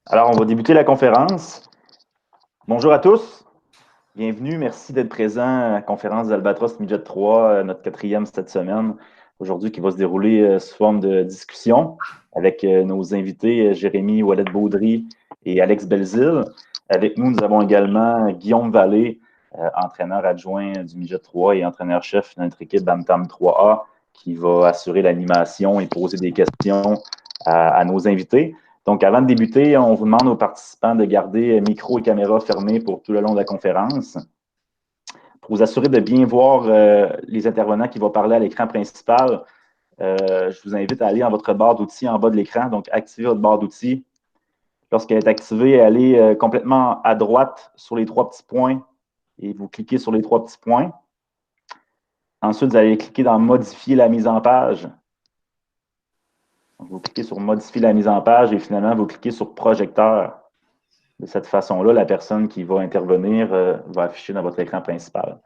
Alors, on va débuter la conférence. Bonjour à tous. Bienvenue. Merci d'être présent à la conférence d'Albatros Midget 3, notre quatrième cette semaine, aujourd'hui qui va se dérouler sous forme de discussion avec nos invités Jérémy Ouellet-Baudry et Alex Belzile. Avec nous, nous avons également Guillaume Vallée, entraîneur adjoint du Midget 3 et entraîneur-chef de notre équipe Bantam 3A, qui va assurer l'animation et poser des questions à nos invités. Donc, avant de débuter, on vous demande aux participants de garder micro et caméra fermés pour tout le long de la conférence. Pour vous assurer de bien voir les intervenants qui vont parler à l'écran principal, je vous invite à aller dans votre barre d'outils en bas de l'écran. Donc, activez votre barre d'outils. Lorsqu'elle est activée, allez complètement à droite sur les trois petits points et vous cliquez sur les trois petits points. Ensuite, vous allez cliquer dans « Modifier la mise en page ». Vous cliquez sur « Modifier la mise en page » et finalement, vous cliquez sur « Projecteur ». De cette façon-là, la personne qui va intervenir va afficher dans votre écran principal.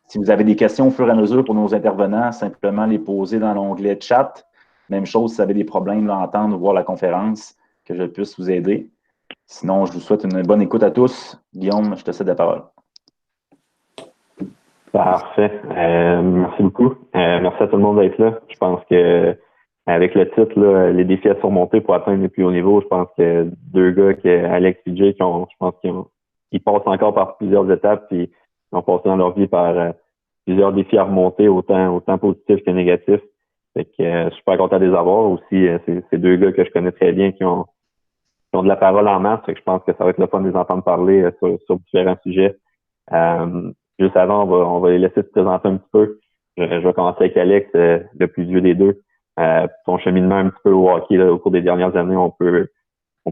Si vous avez des questions au fur et à mesure pour nos intervenants, simplement les poser dans l'onglet chat. Même chose si vous avez des problèmes à entendre ou voir la conférence, que je puisse vous aider. Sinon, je vous souhaite une bonne écoute à tous. Guillaume, je te cède la parole. Parfait. Merci beaucoup. Merci à tout le monde d'être là. Je pense que avec le titre, là, les défis à surmonter pour atteindre le plus haut niveau, je pense que deux gars, Alex et Jay, ils passent encore par plusieurs étapes puis ils ont passé dans leur vie par plusieurs défis à remonter, autant positifs que négatifs. Fait que je suis super content de les avoir aussi. C'est deux gars que je connais très bien qui ont de la parole en masse. Fait que je pense que ça va être le fun de les entendre parler sur différents sujets. Juste avant, on va les laisser se présenter un petit peu. Je vais commencer avec Alex, le plus vieux des deux. Son cheminement un petit peu au hockey là, au cours des dernières années, on peut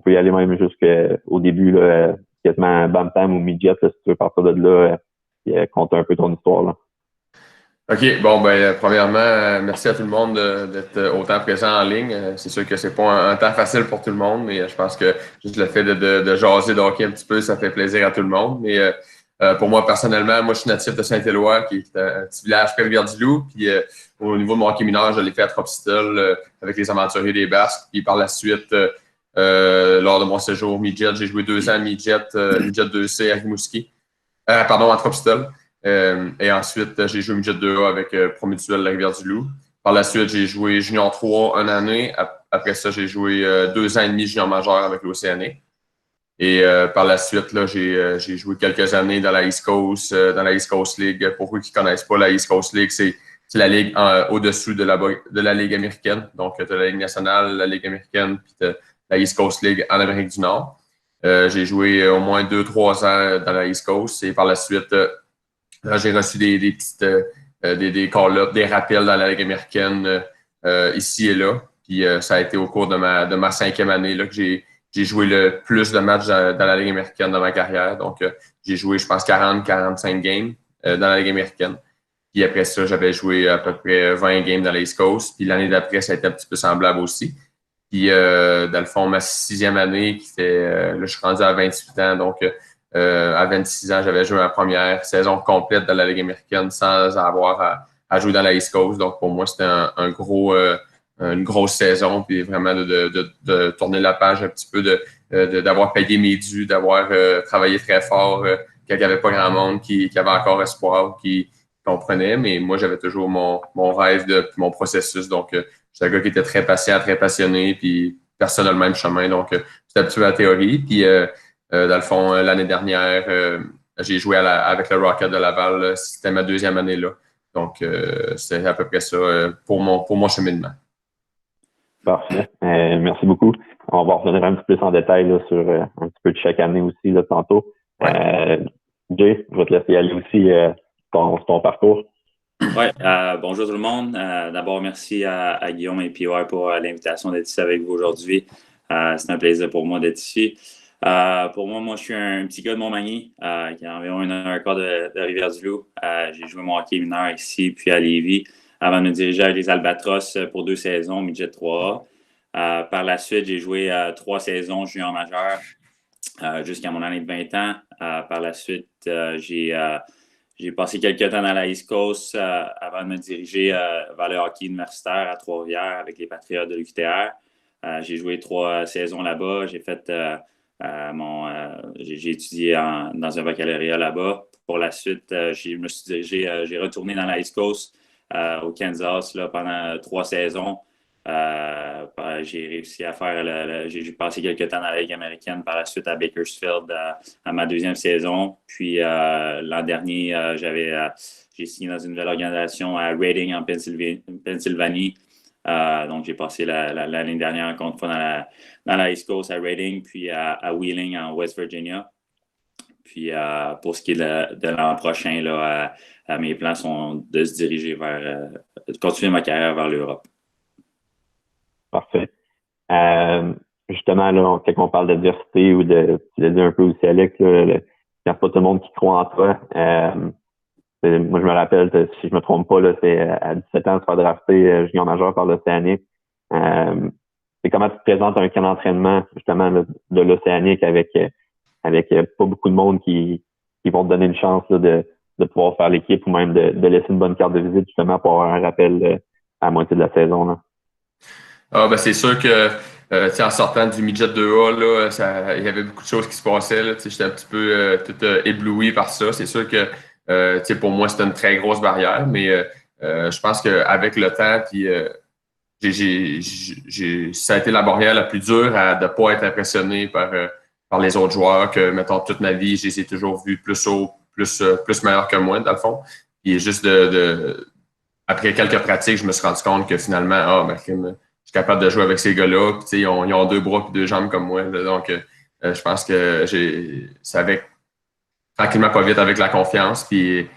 y aller même jusqu'au début, là, quasiment Bantam ou Midget, là, si tu veux partir de là, compte un peu ton histoire. Là. OK, bon, ben premièrement, merci à tout le monde d'être autant présent en ligne. C'est sûr que c'est pas un temps facile pour tout le monde, mais je pense que juste le fait de jaser de hockey un petit peu, ça fait plaisir à tout le monde. Mais pour moi, personnellement, moi, je suis natif de Saint-Éloi, qui est un petit village près de Rivière-du-Loup. Puis au niveau de mon hockey mineur, je l'ai fait à Tropstyle avec les Aventuriers des Basques. Puis par la suite, lors de mon séjour midget, j'ai joué 2 ans à midget 2C à Rimouski. Pardon, à Tropstyle. Et ensuite, j'ai joué midget 2A avec Promutuel La Rivière-du-Loup. Par la suite, j'ai joué junior 3 une année. Après ça, j'ai joué 2 ans et demi junior majeur avec l'Océanique. Et par la suite, là, j'ai joué quelques années dans la East Coast, dans la East Coast League. Pour ceux qui ne connaissent pas, la East Coast League, c'est la ligue au-dessus de la Ligue américaine. Donc, tu as la Ligue nationale, la Ligue américaine, puis la East Coast League en Amérique du Nord. J'ai joué au moins 2-3 ans dans la East Coast. Et par la suite, j'ai reçu des petites des call-ups, des rappels dans la Ligue américaine ici et là. Puis ça a été au cours de ma 5e année là, que j'ai joué le plus de matchs dans la Ligue américaine dans ma carrière. Donc, j'ai joué, je pense, 40-45 games dans la Ligue américaine. Puis après ça, j'avais joué à peu près 20 games dans l'East Coast. Puis l'année d'après, ça a été un petit peu semblable aussi. Puis, dans le fond, ma 6e année, qui fait, là, je suis rendu à 28 ans. Donc, à 26 ans, j'avais joué ma première saison complète dans la Ligue américaine sans avoir à jouer dans la East Coast. Donc, pour moi, c'était une grosse saison. Puis vraiment de tourner la page un petit peu, d'avoir payé mes dûs, d'avoir travaillé très fort, quand il n'y avait pas grand monde qui avait encore espoir, qui comprenait. Mais moi, j'avais toujours mon rêve puis mon processus. Donc, j'étais un gars qui était très patient, très passionné, puis personne n'a le même chemin. Donc, j'étais habitué à la théorie. Puis, dans le fond, l'année dernière, j'ai joué avec le Rocket de Laval. C'était ma 2e année là. Donc, c'est à peu près ça pour mon cheminement. Parfait. Merci beaucoup. On va revenir un petit peu plus en détail là, sur un petit peu de chaque année aussi là, tantôt. Ouais. Jay, je vais te laisser y aller aussi ton parcours. Oui, bonjour tout le monde. D'abord, merci à Guillaume et PY pour l'invitation d'être ici avec vous aujourd'hui. C'est un plaisir pour moi d'être ici. Pour moi, je suis un petit gars de Montmagny, qui a environ 1h15 de Rivière-du-Loup. J'ai joué mon hockey mineur ici, puis à Lévis, avant de me diriger avec les Albatros pour 2 saisons, midget 3A. Par la suite, j'ai joué 3 saisons junior majeur jusqu'à mon année de 20 ans. Par la suite, j'ai passé quelques temps dans la East Coast avant de me diriger vers le hockey universitaire à Trois-Rivières avec les Patriotes de l'UQTR. J'ai joué 3 saisons là-bas. J'ai fait j'ai étudié dans un baccalauréat là-bas. Pour la suite, je me suis dirigé, j'ai retourné dans l'East Coast au Kansas là, pendant 3 saisons. J'ai réussi à faire j'ai passé quelques temps dans la Ligue américaine par la suite à Bakersfield à ma 2e saison. Puis l'an dernier, j'ai signé dans une nouvelle organisation à Reading en Pennsylvanie. Donc j'ai passé l'année dernière encore une fois dans la East Coast à Reading, puis à Wheeling en West Virginia. Puis pour ce qui est de l'an prochain, là, mes plans sont de se diriger de continuer ma carrière vers l'Europe. Parfait. Justement, là, quand on parle d'adversité ou tu l'as dit un peu aussi, Alex, là, quand pas tout le monde qui croit en toi. Moi, je me rappelle, si je me trompe pas, là, c'est à 17 ans, tu vas drafter junior majeur par l'Océanique. C'est comment tu te présentes un camp d'entraînement, justement, là, de l'Océanique avec pas beaucoup de monde qui vont te donner une chance là, de pouvoir faire l'équipe ou même de laisser une bonne carte de visite, justement, pour avoir un rappel à la moitié de la saison, là. C'est sûr que en sortant du midget 2A, là, il y avait beaucoup de choses qui se passaient. Là, j'étais un petit peu tout ébloui par ça. C'est sûr que pour moi, c'était une très grosse barrière, mais je pense qu'avec le temps, puis ça a été la barrière la plus dure de ne pas être impressionné par les autres joueurs que, mettons, toute ma vie, je les ai toujours vus plus haut, plus meilleurs que moi, dans le fond. Puis juste après quelques pratiques, je me suis rendu compte que finalement, je suis capable de jouer avec ces gars-là. Puis, ils ont 2 bras et 2 jambes comme moi. Là, donc, je pense que c'est avec tranquillement pas vite avec la confiance. Puis,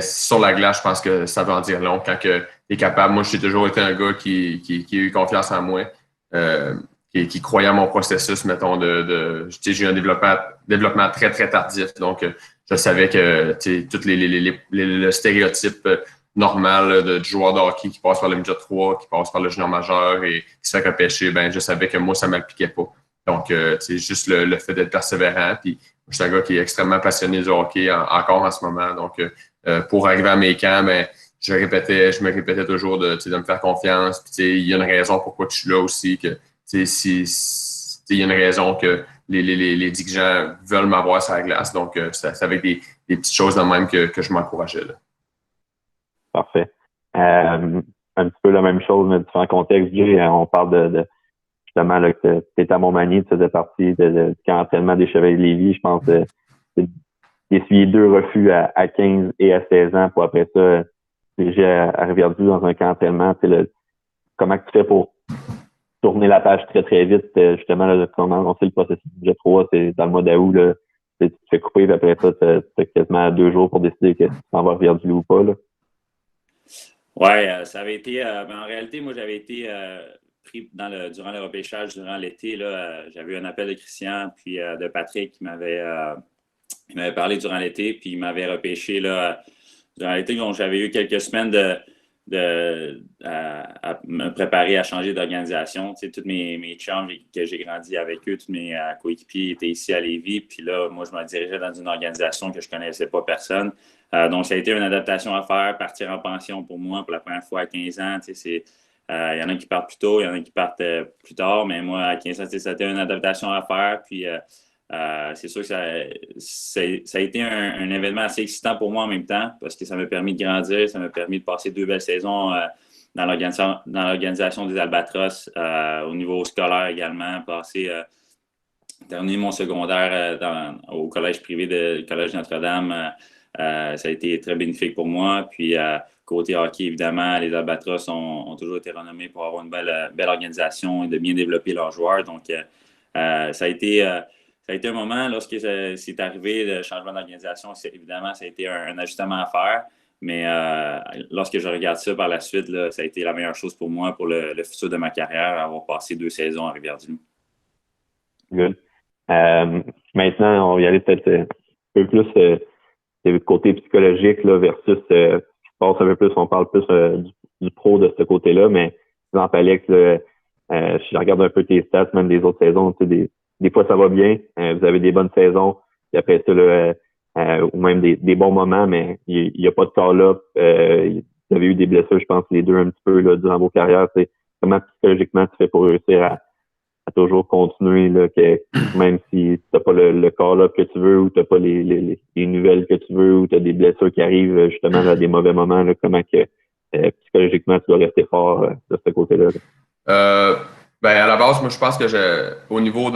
sur la glace, je pense que ça veut en dire long quand tu es capable. Moi, j'ai toujours été un gars qui a eu confiance en moi, qui croyait à mon processus, mettons, j'ai eu un développement très, très tardif. Donc, je savais que tout le stéréotype normal là, du joueur de hockey qui passe par le midget 3, qui passe par le junior majeur et qui se fait repêcher, je savais que moi, ça ne m'appliquait pas. Donc, juste le fait d'être persévérant. Puis, je suis un gars qui est extrêmement passionné du hockey encore en ce moment. Donc, pour arriver à mes camps, je me répétais toujours de me faire confiance. Puis, il y a une raison pourquoi je suis là aussi. Que, il y a une raison que les dirigeants veulent m'avoir sur la glace. Donc, c'est avec des petites choses de même que je m'encourageais. Là. Parfait. Un petit peu la même chose, mais différent contexte. On parle justement là, que tu étais à Montmagny, tu faisais partie du camp d'entraînement des Chevaliers de Lévis. Je pense d'essuyer 2 refus à 15 et à 16 ans pour après ça, diriger à Rivière-du dans un camp d'entraînement. Comment tu fais pour tourner la page très, très vite? Justement, là, comment on sait le processus du J3, c'est dans le mois d'août, là, tu te fais couper, puis après ça, tu as quasiment 2 jours pour décider que tu t'en vas à Rivière-du-Loup ou pas, là. Ouais, ça avait été. En réalité, moi, j'avais été pris durant le repêchage, durant l'été. J'avais eu un appel de Christian puis de Patrick qui m'avait parlé durant l'été, puis il m'avait repêché là, durant l'été. Donc, j'avais eu quelques semaines à me préparer à changer d'organisation. Tu sais, tous mes chums que j'ai grandi avec eux, tous mes coéquipiers étaient ici à Lévis. Puis là, moi, je me dirigeais dans une organisation que je ne connaissais pas personne. Donc, ça a été une adaptation à faire, partir en pension pour moi pour la première fois à 15 ans. Tu sais, il y en a qui partent plus tôt, il y en a qui partent plus tard, mais moi, à 15 ans, ça a été une adaptation à faire. Puis, c'est sûr que ça a été un événement assez excitant pour moi en même temps parce que ça m'a permis de grandir, ça m'a permis de passer 2 belles saisons dans l'organisation des Albatros, au niveau scolaire également, terminer mon secondaire au collège privé du Collège Notre-Dame. Ça a été très bénéfique pour moi. Puis, côté hockey, évidemment, les Albatros ont toujours été renommés pour avoir une belle organisation et de bien développer leurs joueurs. Donc, ça a été un moment, lorsque c'est arrivé, le changement d'organisation, évidemment, ça a été un ajustement à faire. Mais lorsque je regarde ça par la suite, là, ça a été la meilleure chose pour moi, pour le futur de ma carrière, avoir passé 2 saisons à Rivière-du-Loup. Good. Maintenant, on va y aller peut-être un peu plus le côté psychologique là, versus ce qui se passe un peu plus, on parle plus du pro de ce côté-là, mais par exemple, Alex, si je regarde un peu tes stats, même des autres saisons, tu sais, des fois ça va bien, vous avez des bonnes saisons, puis après ça, ou même des bons moments, mais il n'y a pas de call-up, vous avez eu des blessures, je pense, les deux un petit peu là, durant vos carrières. Comment psychologiquement tu fais pour réussir toujours continuer, là, que même si t'as pas le call-up que tu veux ou t'as pas les nouvelles que tu veux ou t'as des blessures qui arrivent justement à des mauvais moments, là, comment que psychologiquement tu dois rester fort de ce côté-là. Ben à la base, moi je pense que au niveau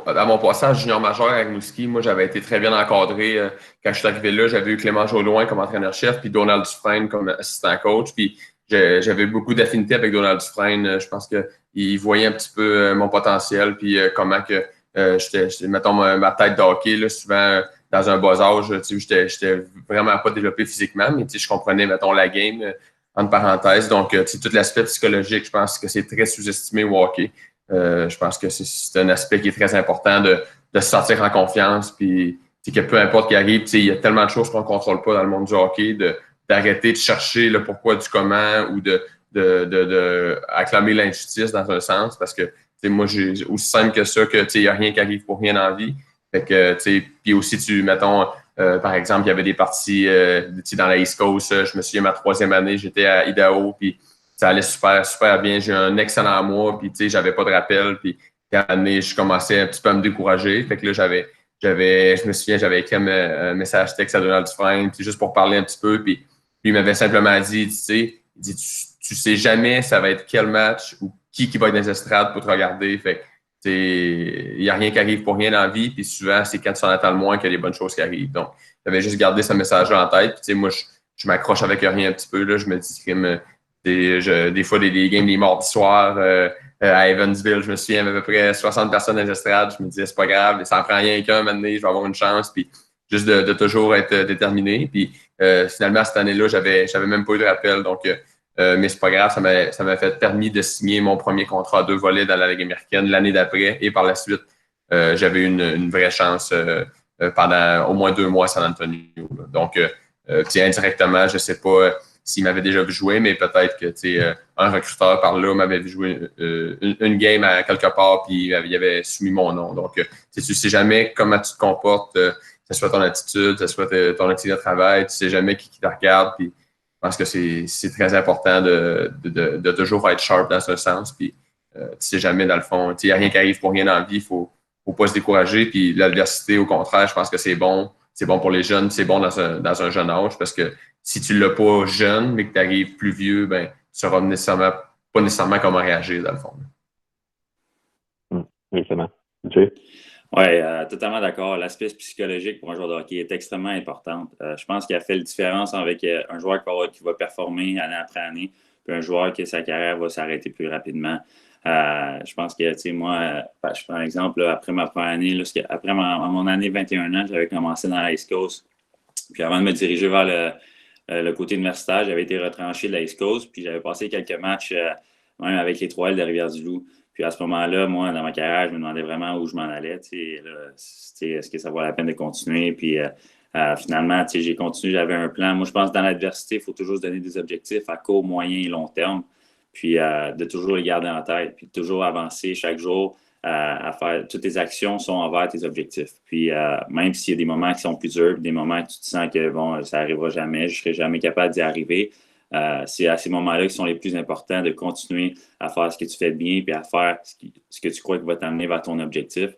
à mon passage junior majeur avec Rimouski, moi j'avais été très bien encadré. Quand je suis arrivé là, j'avais eu Clément Jauloin comme entraîneur-chef, puis Donald Dufresne comme assistant coach. Puis j'avais beaucoup d'affinité avec Donald Dufresne. Je pense qu'il voyait un petit peu mon potentiel, puis comment que mettons, ma tête de hockey, là, souvent dans un bas âge, j'étais vraiment pas développé physiquement, mais je comprenais, mettons, la game, entre parenthèses. Donc, tout l'aspect psychologique, je pense que c'est très sous-estimé au hockey. Je pense que c'est un aspect qui est très important de se sentir en confiance, puis que peu importe qui arrive, il y a tellement de choses qu'on ne contrôle pas dans le monde du hockey, d'arrêter de chercher le pourquoi du comment ou de acclamer l'injustice dans un sens, parce que moi, j'ai aussi simple que ça, que il n'y a rien qui arrive pour rien dans la vie. Fait que, puis aussi, mettons, par exemple, il y avait des parties dans la East Coast. Je me souviens, ma 3e année, j'étais à Idaho, puis ça allait super, super bien. J'ai eu un excellent mois, puis j'avais pas de rappel. Puis, cette année, je commençais un petit peu à me décourager. Fait que là, je me souviens, j'avais écrit un message texte à Donald Dufresne, juste pour parler un petit peu. Puis il m'avait simplement dit, tu sais jamais ça va être quel match ou qui va être dans les estrades pour te regarder. Fait que, il n'y a rien qui arrive pour rien dans la vie. Puis souvent, c'est quand tu t'en attends le moins qu'il y a des bonnes choses qui arrivent. Donc, j'avais juste gardé ce message-là en tête. Puis, moi, je m'accroche avec rien un petit peu. Là. Je me dis, des fois, des games les mardis soirs à Evansville, je me souviens, il y avait à peu près 60 personnes dans les estrades. Je me disais, c'est pas grave, ça en prend rien qu'un maintenant, je vais avoir une chance. Puis, juste de toujours être déterminé. Puis, finalement, cette année-là, j'avais même pas eu de rappel. Donc, mais c'est pas grave, ça m'a permis de signer mon premier contrat à 2 volets dans la Ligue américaine l'année d'après. Et par la suite, j'avais eu une vraie chance pendant au moins 2 mois à San Antonio. Donc, indirectement, je sais pas s'il m'avait déjà vu jouer, mais peut-être que un recruteur par là m'avait vu jouer une game à quelque part, puis il avait soumis mon nom. Donc, tu sais jamais comment tu te comportes, que ce soit ton attitude, que ce soit ton activité de travail, tu sais jamais qui te regarde. Puis, je pense que c'est très important de toujours être sharp dans ce sens. Puis, tu sais jamais, dans le fond, il n'y a rien qui arrive pour rien dans la vie. Il faut pas se décourager. Puis, l'adversité, au contraire, je pense que c'est bon. C'est bon pour les jeunes, c'est bon dans un jeune âge parce que si tu ne l'as pas jeune, mais que tu arrives plus vieux, ben, tu ne sauras pas nécessairement comment réagir, dans le fond. Exactement. Jay? Oui, totalement d'accord. L'aspect psychologique pour un joueur de hockey est extrêmement important. Je pense qu'il a fait la différence avec un joueur qui va performer année après année, puis un joueur que sa carrière va s'arrêter plus rapidement. Je pense que, tu sais, moi, je prends un exemple, là, après ma première année, après mon année 21 ans, j'avais commencé dans la East Coast. Puis avant de me diriger vers le côté universitaire, j'avais été retranché de la East Coast, puis j'avais passé quelques matchs même avec les Trois-Îles de Rivière-du-Loup. Puis à ce moment-là, moi, dans ma carrière, je me demandais vraiment où je m'en allais. Est-ce que ça vaut la peine de continuer? Puis finalement, j'ai continué, j'avais un plan. Moi, je pense que dans l'adversité, il faut toujours se donner des objectifs à court, moyen et long terme. Puis de toujours les garder en tête, puis de toujours avancer chaque jour à faire. Toutes tes actions sont envers tes objectifs. Puis même s'il y a des moments qui sont plus durs, des moments que tu te sens que bon, ça n'arrivera jamais, je ne serai jamais capable d'y arriver. C'est à ces moments-là qui sont les plus importants de continuer à faire ce que tu fais bien puis à faire ce que tu crois qui va t'amener vers ton objectif.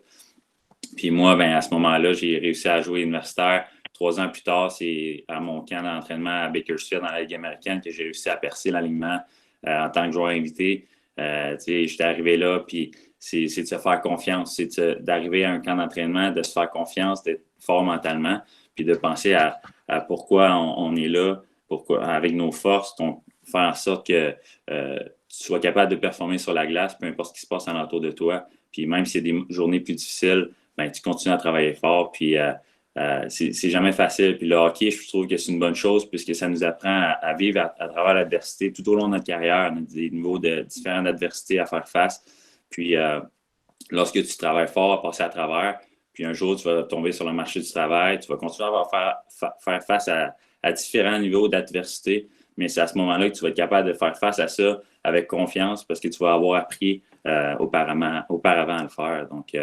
Puis moi, ben, à ce moment-là, j'ai réussi à jouer universitaire. 3 ans plus tard, c'est à mon camp d'entraînement à Bakersfield dans la Ligue américaine que j'ai réussi à percer l'alignement en tant que joueur invité. J'étais arrivé là, puis c'est de se faire confiance. C'est d'arriver à un camp d'entraînement, de se faire confiance, d'être fort mentalement, puis de penser à pourquoi on est là, pourquoi, avec nos forces, faire en sorte que tu sois capable de performer sur la glace, peu importe ce qui se passe alentour de toi. Puis même s'il y a des journées plus difficiles, ben, tu continues à travailler fort. Puis c'est jamais facile. Puis le hockey, je trouve que c'est une bonne chose puisque ça nous apprend à vivre à travers l'adversité tout au long de notre carrière. On a des niveaux de différentes adversités à faire face. Puis lorsque tu travailles fort, à passer à travers, puis un jour, tu vas tomber sur le marché du travail, tu vas continuer à faire face à différents niveaux d'adversité, mais c'est à ce moment-là que tu vas être capable de faire face à ça avec confiance parce que tu vas avoir appris auparavant à le faire. Donc,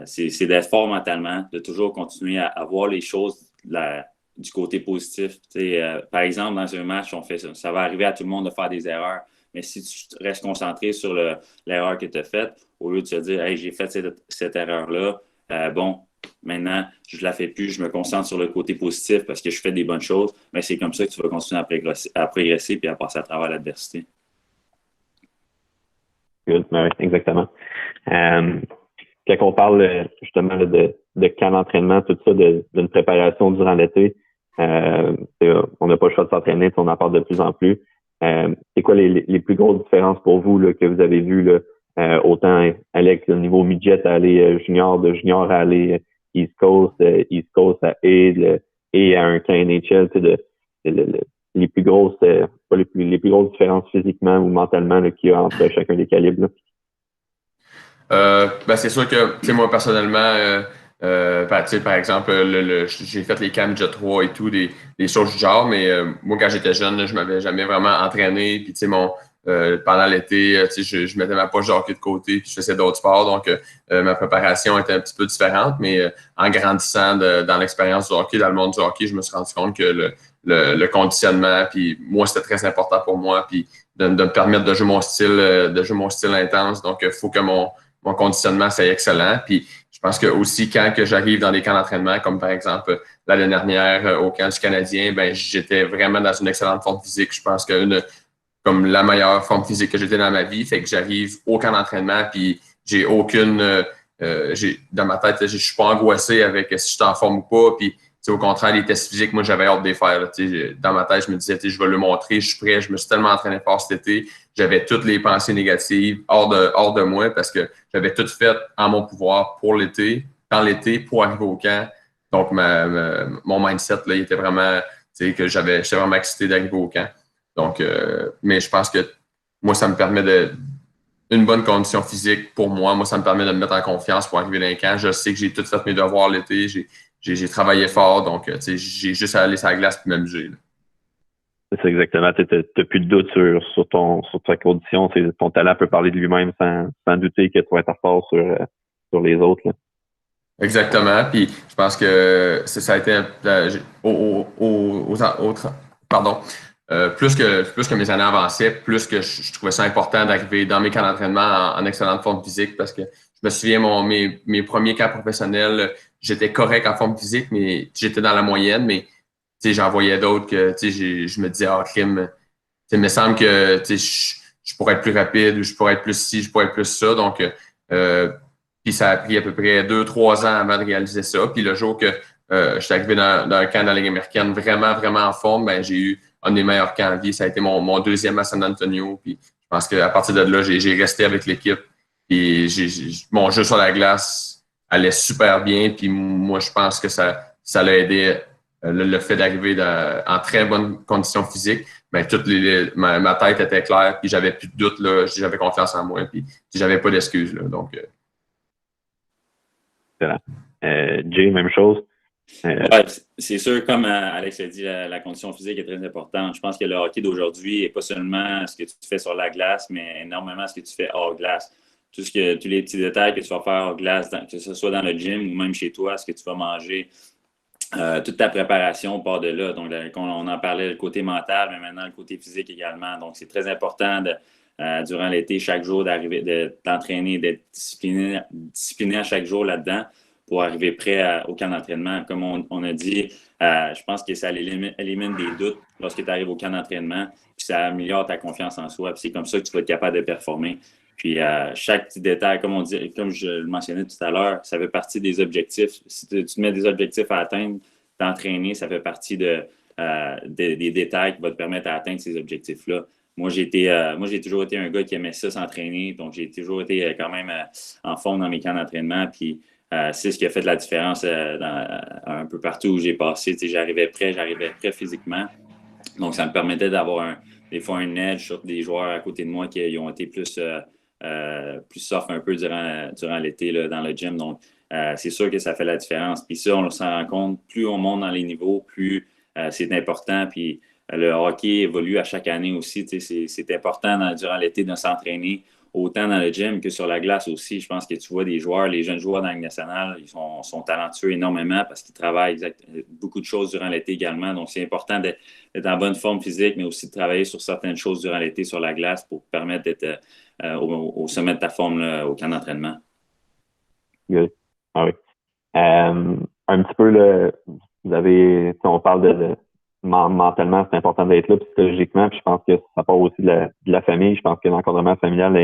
c'est d'être fort mentalement, de toujours continuer à voir les choses du côté positif. Par exemple, dans un match, on fait ça. Ça va arriver à tout le monde de faire des erreurs, Mais si tu restes concentré sur l'erreur que tu as faite, au lieu de te dire, hey, j'ai fait cette erreur-là, bon, maintenant, je ne la fais plus, je me concentre sur le côté positif parce que je fais des bonnes choses, mais c'est comme ça que tu vas continuer à progresser et à passer à travers l'adversité. Good. Oui, exactement. Quand on parle justement de camp d'entraînement, tout ça, d'une préparation durant l'été, on n'a pas le choix de s'entraîner, on en parle de plus en plus. C'est quoi les plus grosses différences pour vous là, que vous avez vues, là, autant Alex, au niveau midget à aller junior, de junior à aller East Coast à Aid et à un camp NHL, les plus grosses, pas les plus grosses différences physiquement ou mentalement là, qu'il y a entre chacun des calibres. Ben c'est sûr que, moi, personnellement, par exemple, j'ai fait les camps Jet 3 et tout, des choses du genre, mais moi, quand j'étais jeune, là, je m'avais jamais vraiment entraîné. Puis, pendant l'été, je mettais ma poche de hockey de côté, puis je faisais d'autres sports. Donc, ma préparation était un petit peu différente, mais en grandissant dans l'expérience du hockey, dans le monde du hockey, je me suis rendu compte que le conditionnement, puis moi, c'était très important pour moi, puis de me permettre de jouer mon style intense. Donc, il faut que mon conditionnement, c'est excellent. Puis, je pense que aussi, quand que j'arrive dans des camps d'entraînement, comme par exemple l'année dernière au camp du Canadien, ben j'étais vraiment dans une excellente forme physique. Je pense comme la meilleure forme physique que j'étais dans ma vie. Fait que j'arrive au camp d'entraînement, puis j'ai aucune... dans ma tête, je suis pas angoissé avec si je suis en forme ou pas. Puis, au contraire, les tests physiques, moi, j'avais hâte de les faire. Là, dans ma tête, je me disais, je vais le montrer, je suis prêt. Je me suis tellement entraîné fort cet été. J'avais toutes les pensées négatives hors de moi parce que j'avais tout fait en mon pouvoir pour l'été, dans l'été, pour arriver au camp. Donc, mon mindset, là, il était vraiment, que j'étais vraiment excité d'arriver au camp. Donc, mais je pense que moi, ça me permet une bonne condition physique pour moi. Moi, ça me permet de me mettre en confiance pour arriver dans le camp. Je sais que j'ai tout fait mes devoirs l'été. J'ai travaillé fort, donc j'ai juste à aller sur la glace et m'amuser. C'est exactement. Tu n'as plus de doute sur ta condition. Ton talent peut parler de lui-même sans douter que tu vas être fort sur les autres. Là. Exactement. Puis je pense que ça a été pardon. Plus que mes années avançaient, plus que je trouvais ça important d'arriver dans mes camps d'entraînement en excellente forme physique parce que je me souviens, mes premiers camps professionnels, j'étais correct en forme physique, mais j'étais dans la moyenne, mais j'en voyais d'autres que je me disais, crime, il me semble que je pourrais être plus rapide ou je pourrais être plus ci, je pourrais être plus ça. Donc, puis ça a pris à peu près 2-3 ans avant de réaliser ça. Puis le jour que je suis arrivé dans un camp dans la Ligue américaine vraiment, vraiment en forme, ben, j'ai eu un des meilleurs camps en vie. Ça a été mon deuxième à San Antonio. Puis je pense qu'à partir de là, j'ai resté avec l'équipe. Puis mon jeu sur la glace allait super bien. Puis moi, je pense que ça l'a aidé le fait d'arriver en très bonne condition physique. Ben, ma tête était claire. Puis j'avais plus de doute. Là, j'avais confiance en moi. Puis j'avais pas d'excuses. Donc, Jay, même chose. Ouais, c'est sûr, comme Alex a dit, la condition physique est très importante. Je pense que le hockey d'aujourd'hui n'est pas seulement ce que tu fais sur la glace, mais énormément ce que tu fais hors glace. Tous les petits détails que tu vas faire hors glace, que ce soit dans le gym ou même chez toi, ce que tu vas manger, toute ta préparation part de là. Donc, on en parlait, le côté mental, mais maintenant le côté physique également. Donc, c'est très important durant l'été, chaque jour, de t'entraîner, d'être discipliné à chaque jour là-dedans pour arriver prêt au camp d'entraînement. Comme on a dit, je pense que ça élimine des doutes lorsque tu arrives au camp d'entraînement, puis ça améliore ta confiance en soi. Puis c'est comme ça que tu vas être capable de performer. Puis chaque petit détail, comme je le mentionnais tout à l'heure, ça fait partie des objectifs. Si tu te mets des objectifs à atteindre, t'entraîner, ça fait partie des détails qui vont te permettre d'atteindre ces objectifs-là. Moi, j'ai toujours été un gars qui aimait ça, s'entraîner. Donc, j'ai toujours été quand même en forme dans mes camps d'entraînement. Puis, c'est ce qui a fait la différence un peu partout où j'ai passé. J'arrivais prêt physiquement. Donc, ça me permettait d'avoir des fois un edge sur des joueurs à côté de moi qui ont été plus soft un peu durant l'été là, dans le gym. Donc, c'est sûr que ça fait la différence. Puis ça, on s'en rend compte, plus on monte dans les niveaux, plus c'est important. Puis le hockey évolue à chaque année aussi. C'est important durant l'été de s'entraîner autant dans le gym que sur la glace aussi. Je pense que tu vois des joueurs, les jeunes joueurs dans la Ligue nationale, ils sont talentueux énormément parce qu'ils travaillent beaucoup de choses durant l'été également. Donc, c'est important d'être en bonne forme physique, mais aussi de travailler sur certaines choses durant l'été sur la glace pour permettre d'être au sommet de ta forme là, au camp d'entraînement. Good. Ah oui. Un petit peu, là, on parle de mentalement, c'est important d'être là psychologiquement, puis je pense que ça part aussi de la famille. Je pense que l'encadrement familial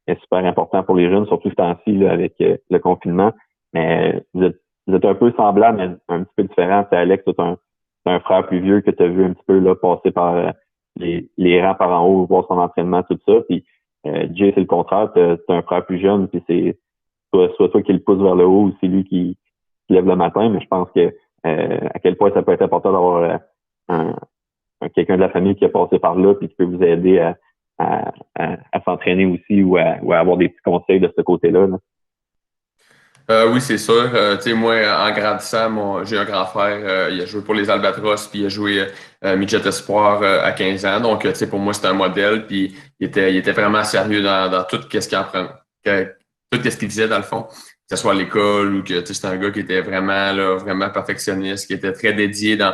est super important pour les jeunes, surtout ce temps-ci là, avec le confinement. Mais vous êtes un peu semblables, mais un petit peu différents. C'est Alex, t'as un frère plus vieux que tu as vu un petit peu là passer par les rangs par en haut, voir son entraînement, tout ça. Puis Jay, c'est le contraire, t'as un frère plus jeune, puis c'est soit toi qui le pousse vers le haut ou c'est lui qui lève le matin, mais je pense que à quel point ça peut être important d'avoir quelqu'un de la famille qui a passé par là puis qui peut vous aider à s'entraîner aussi ou à avoir des petits conseils de ce côté-là. Oui, c'est sûr. Tu sais, moi, en grandissant, j'ai un grand frère, il a joué pour les Albatros, puis il a joué Midget Espoir à 15 ans. Donc, tu sais, pour moi, c'était un modèle, puis il était vraiment sérieux dans tout ce qu'il apprend, tout ce qu'il disait dans le fond, que ce soit à l'école ou que tu sais, c'était un gars qui était vraiment là, vraiment perfectionniste, qui était très dédié dans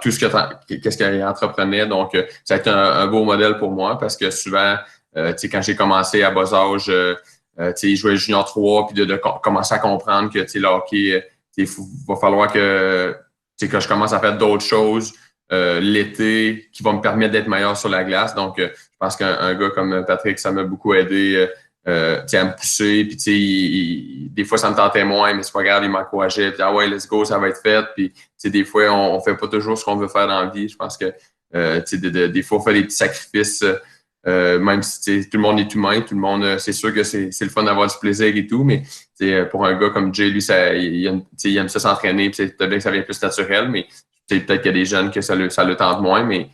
tout qu'est-ce qu'il entreprenait. Donc, ça a été un beau modèle pour moi parce que souvent, tu sais, quand j'ai commencé à bas âge, je jouais junior 3 puis de commencer à comprendre que le hockey, va falloir que je commence à faire d'autres choses l'été qui vont me permettre d'être meilleur sur la glace. Donc, je pense qu'un gars comme Patrick, ça m'a beaucoup aidé à me pousser. Puis, des fois, ça me tentait moins, mais c'est pas grave, il m'encourageait. Puis, ah ouais, let's go, ça va être fait. Puis, des fois, on fait pas toujours ce qu'on veut faire dans la vie. Je pense que des fois, on fait des petits sacrifices. Même si tout le monde est humain, tout le monde, c'est sûr que c'est le fun d'avoir du plaisir et tout, mais pour un gars comme Jay, lui, il aime ça s'entraîner, puis peut-être que ça vient plus naturel, mais peut-être qu'il y a des jeunes que ça le tente moins, mais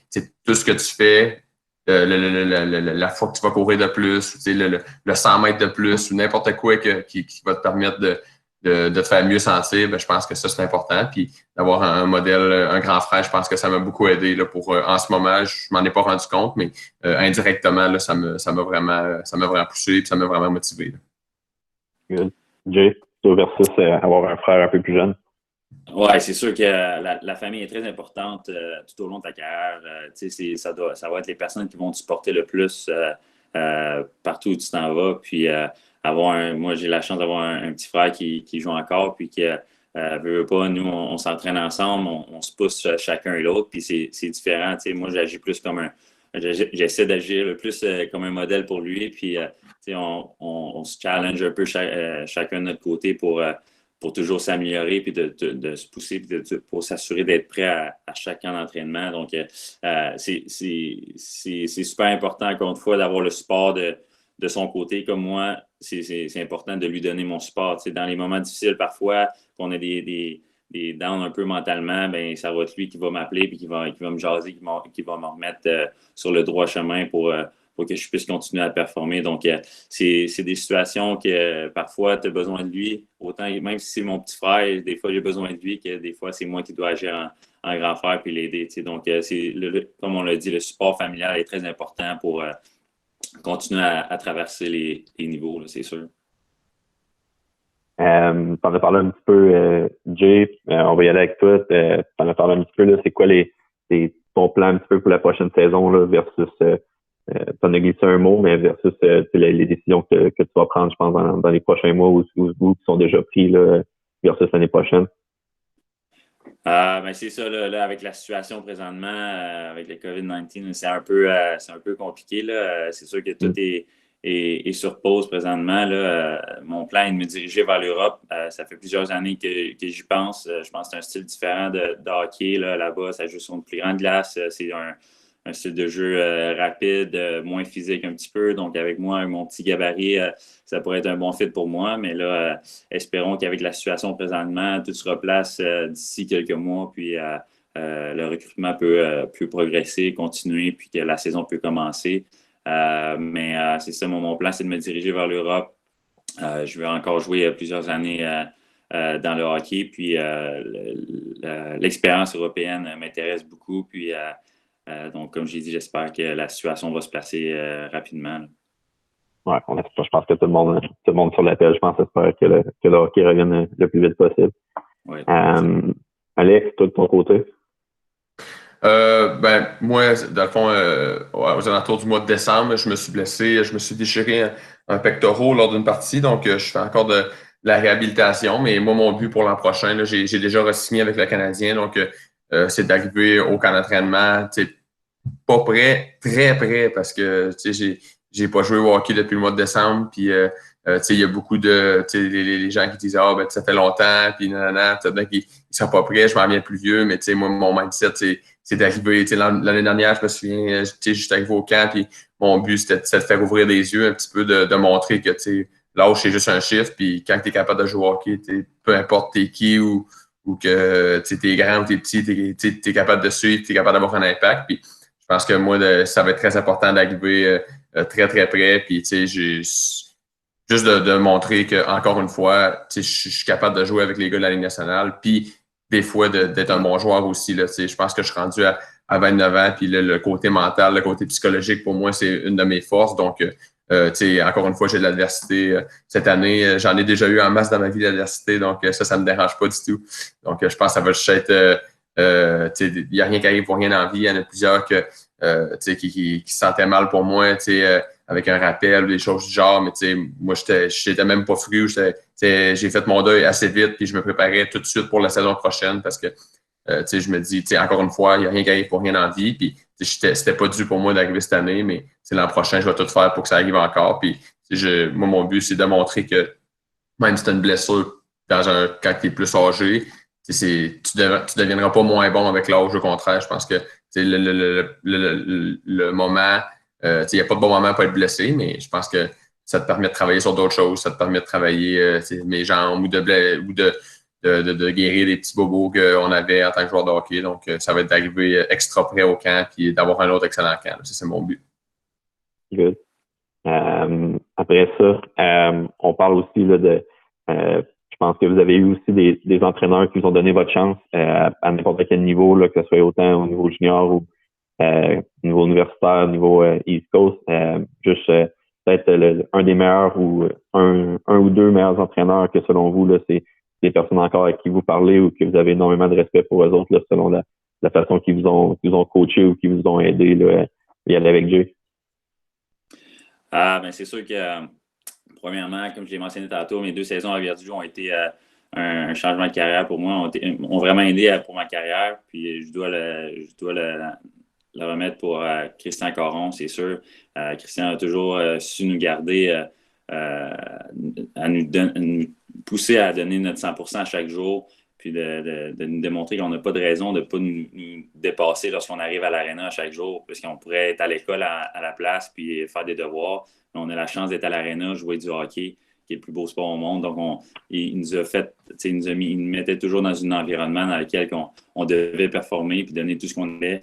tout ce que tu fais, la fois que tu vas courir de plus, le 100 mètres de plus, ou n'importe quoi qui va te permettre de te faire mieux sentir, ben, je pense que ça, c'est important. Puis d'avoir un modèle, un grand frère, je pense que ça m'a beaucoup aidé là, pour en ce moment, je m'en ai pas rendu compte, mais indirectement, là, ça m'a vraiment poussé et ça m'a vraiment motivé. Good. Jay, toi versus avoir un frère un peu plus jeune. Oui, c'est sûr que la famille est très importante tout au long de ta carrière. Ça va être les personnes qui vont te supporter le plus partout où tu t'en vas. Puis moi, j'ai la chance d'avoir un petit frère qui joue encore, puis qui veut pas, nous, on s'entraîne ensemble, on se pousse chacun et l'autre, puis c'est différent. Moi, j'agis plus j'essaie d'agir le plus comme un modèle pour lui, puis on se challenge un peu chacun de notre côté pour toujours s'améliorer puis de se pousser puis pour s'assurer d'être prêt à chaque camp d'entraînement. Donc, c'est super important, encore une fois, d'avoir le support de son côté. Comme moi, c'est important de lui donner mon support. Dans les moments difficiles, parfois, qu'on a des downs un peu mentalement, ben ça va être lui qui va m'appeler puis qui va me jaser, qui va me remettre sur le droit chemin pour que je puisse continuer à performer. Donc, c'est des situations que parfois, tu as besoin de lui. Autant, même si c'est mon petit frère, des fois, j'ai besoin de lui, que des fois, c'est moi qui dois agir en grand frère puis l'aider. Donc, comme on l'a dit, le support familial est très important pour continuer à traverser les niveaux, là, c'est sûr. T'en as parlé un petit peu, Jay, on va y aller avec toi. T'en as parlé un petit peu, là, c'est quoi ton plan un petit peu pour la prochaine saison là, versus t'en as glissé un mot, mais versus les décisions que tu vas prendre, je pense, dans les prochains mois ou qui sont déjà pris là, versus l'année prochaine? Ben c'est ça, là, avec la situation présentement, avec le COVID-19, c'est un peu compliqué. Là. C'est sûr que tout est sur pause présentement. Là. Mon plan est de me diriger vers l'Europe. Ça fait plusieurs années que j'y pense. Je pense que c'est un style différent de hockey. Là-bas, ça joue sur une plus grande glace. C'est un style de jeu rapide, moins physique un petit peu. Donc, avec moi, avec mon petit gabarit, ça pourrait être un bon fit pour moi. Mais là, espérons qu'avec la situation présentement, tout se replace d'ici quelques mois. Puis, le recrutement peut progresser, continuer, puis que la saison peut commencer. Mais c'est ça, mon plan, c'est de me diriger vers l'Europe. Je vais encore jouer plusieurs années dans le hockey. Puis, l'expérience européenne m'intéresse beaucoup. Puis, donc, comme j'ai dit, j'espère que la situation va se placer rapidement. Là. Ouais, je pense que tout le monde sur l'appel, je pense, espère que le hockey revienne le plus vite possible. Oui. Alex, toi de ton côté? Moi, dans le fond, aux alentours du mois de décembre, je me suis blessé, je me suis déchiré un pectoral lors d'une partie, donc je fais encore de la réhabilitation, mais moi, mon but pour l'an prochain, là, j'ai déjà re-signé avec le Canadien, donc c'est d'arriver au camp d'entraînement, pas prêt, très prêt, parce que j'ai pas joué au hockey depuis le mois de décembre, puis il y a beaucoup de les gens qui disent ah ben ça fait longtemps, puis nanana, peut-être qu'ils sont pas prêts, je m'en viens plus vieux, mais moi, mon mindset, c'est d'arriver. L'année dernière, je me souviens, j'étais arrivé au camp, puis mon but, c'était de faire ouvrir les yeux un petit peu, de montrer que l'âge, c'est juste un chiffre, puis quand tu es capable de jouer au hockey, peu importe t'es qui ou que t'es grand ou t'es petit, t'es capable de suivre, t'es capable d'avoir un impact, puis je pense que moi, ça va être très important d'arriver très, très près. Puis, juste de montrer que, encore une fois, je suis capable de jouer avec les gars de la Ligue nationale. Puis, des fois, d'être un bon joueur aussi. Là, je pense que je suis rendu à 29 ans. Puis, le côté mental, le côté psychologique, pour moi, c'est une de mes forces. Donc, encore une fois, j'ai de l'adversité. Cette année, j'en ai déjà eu en masse dans ma vie, l'adversité. Donc, ça ne me dérange pas du tout. Donc, je pense que ça va juste être... il n'y a rien qui arrive pour rien dans la vie. Il y en a plusieurs qui se sentaient mal pour moi, avec un rappel ou des choses du genre. Mais moi, j'étais même pas fru. J'ai fait mon deuil assez vite, puis je me préparais tout de suite pour la saison prochaine parce que je me dis, encore une fois, il n'y a rien qui arrive pour rien dans la vie. Puis c'était pas dû pour moi d'arriver cette année, mais l'an prochain, je vais tout faire pour que ça arrive encore. Puis moi, mon but, c'est de montrer que même si tu as une blessure quand tu es plus âgé, tu deviendras pas moins bon avec l'âge. Au contraire, je pense que le moment, il n'y a pas de bon moment pour être blessé, mais je pense que ça te permet de travailler sur d'autres choses, ça te permet de travailler mes jambes ou de guérir des petits bobos qu'on avait en tant que joueur de hockey. Donc, ça va être d'arriver extra près au camp et d'avoir un autre excellent camp. Ça, c'est mon but. Good. Après ça, on parle aussi là, je pense que vous avez eu aussi des entraîneurs qui vous ont donné votre chance à n'importe quel niveau, là, que ce soit autant au niveau junior ou au niveau universitaire, au niveau East Coast. Juste peut-être un des meilleurs ou un ou deux meilleurs entraîneurs que selon vous, là, c'est des personnes encore à qui vous parlez ou que vous avez énormément de respect pour eux autres, là, selon la façon qu'ils vous ont coaché ou qu'ils vous ont aidé là, à y aller avec Jay. C'est sûr que, premièrement, comme je l'ai mentionné tantôt, mes 2 saisons à Verdun ont été un changement de carrière pour moi, ont vraiment aidé pour ma carrière. Puis je dois le remettre pour Christian Caron, c'est sûr. Christian a toujours su nous garder, à nous pousser à donner notre 100% à chaque jour, puis de nous démontrer qu'on n'a pas de raison de ne pas nous dépasser lorsqu'on arrive à l'aréna à chaque jour, parce qu'on pourrait être à l'école à la place puis faire des devoirs. Mais on a la chance d'être à l'aréna, jouer du hockey, qui est le plus beau sport au monde. Donc, il nous mettait toujours dans un environnement dans lequel on devait performer puis donner tout ce qu'on avait.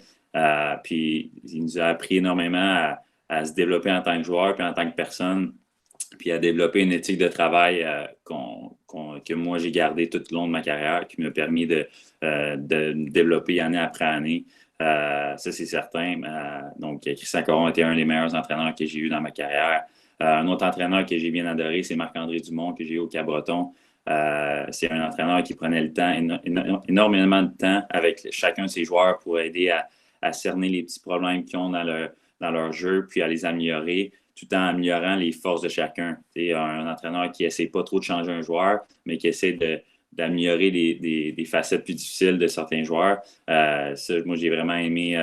Puis il nous a appris énormément à se développer en tant que joueur puis en tant que personne, puis à développer une éthique de travail que moi j'ai gardée tout le long de ma carrière, qui m'a permis de me développer année après année. Ça, c'est certain. Donc, Christian Caron était un des meilleurs entraîneurs que j'ai eu dans ma carrière. Un autre entraîneur que j'ai bien adoré, c'est Marc-André Dumont, que j'ai eu au Cabreton. C'est un entraîneur qui prenait le temps, énormément de temps avec chacun de ses joueurs pour aider à cerner les petits problèmes qu'ils ont dans leur jeu, puis à les améliorer, tout en améliorant les forces de chacun. C'est un entraîneur qui essaie pas trop de changer un joueur, mais qui essaie d'améliorer des facettes plus difficiles de certains joueurs. Moi, j'ai vraiment aimé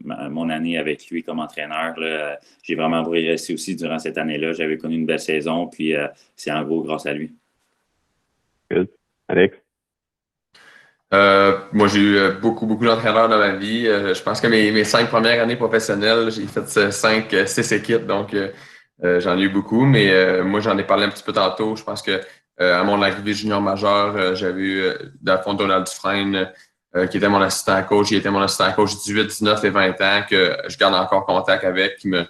mon année avec lui comme entraîneur. Là. J'ai vraiment progressé aussi durant cette année-là. J'avais connu une belle saison, puis c'est en gros grâce à lui. Good. Alex? Moi, j'ai eu beaucoup d'entraîneurs dans ma vie. Je pense que mes 5 premières années professionnelles, j'ai fait 6 équipes, donc j'en ai eu beaucoup. Mais moi, j'en ai parlé un petit peu tantôt. Je pense que à mon arrivée junior majeur, j'avais eu dans le fond Donald Dufresne, qui était mon assistant coach. Il était mon assistant coach 18, 19 et 20 ans, que je garde encore contact avec, qui m'a